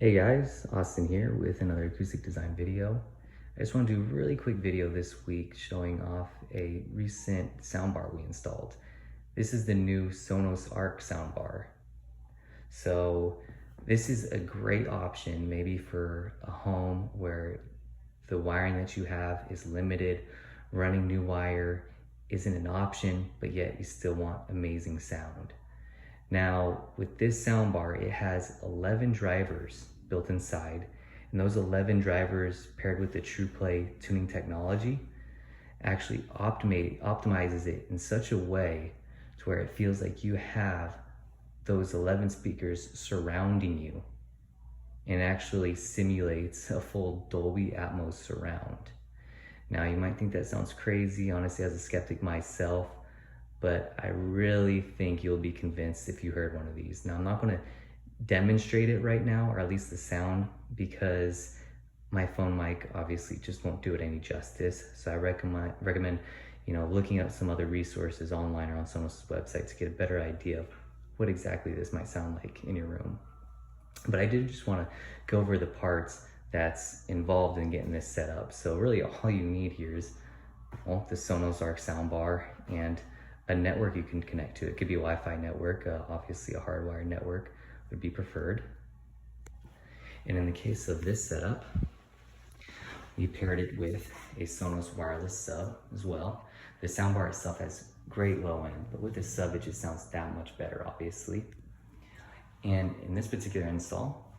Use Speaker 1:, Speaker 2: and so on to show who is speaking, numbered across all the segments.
Speaker 1: Hey guys, Austin here with another acoustic design video. I just want to do a really quick video this week showing off a recent soundbar we installed. This is the new Sonos Arc Soundbar. So this is a great option maybe for a home where the wiring that you have is limited, running new wire isn't an option, but yet you still want amazing sound. Now, with this soundbar, it has 11 drivers built inside, and those 11 drivers paired with the TruePlay tuning technology actually optimizes it in such a way to where it feels like you have those 11 speakers surrounding you and actually simulates a full Dolby Atmos surround. Now, you might think that sounds crazy, honestly, as a skeptic myself, but I really think you'll be convinced if you heard one of these. Now, I'm not gonna demonstrate it right now, or at least the sound, because my phone mic obviously just won't do it any justice. So I recommend looking up some other resources online or on Sonos' website to get a better idea of what exactly this might sound like in your room. But I did just wanna go over the parts that's involved in getting this set up. So really all you need here is, well, the Sonos Arc Soundbar and a network you can connect to. It could be a Wi-Fi network, obviously a hardwired network would be preferred. And in the case of this setup, we paired it with a Sonos wireless sub as well. The soundbar itself has great low end, but with the sub it just sounds that much better, obviously. And in this particular install,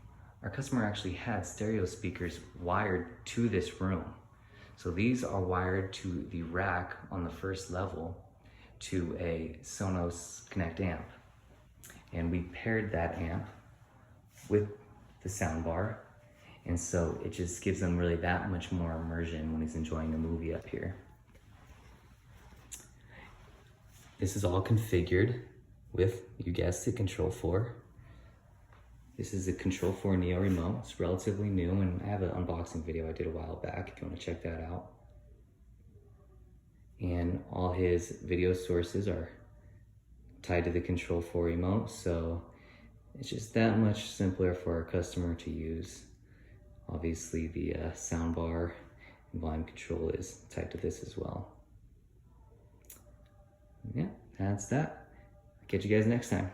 Speaker 1: our customer actually had stereo speakers wired to this room. So these are wired to the rack on the first level to a Sonos Connect amp. And we paired that amp with the soundbar. And so it just gives them really that much more immersion when he's enjoying a movie up here. This is all configured with, you guessed it, Control 4. This is a Control 4 Neo remote. It's relatively new, and I have an unboxing video I did a while back if you want to check that out. And all his video sources are tied to the Control 4 remote, so it's just that much simpler for our customer to use. Obviously the soundbar and volume control is tied to this as well. Yeah, that's that. I'll catch you guys next time.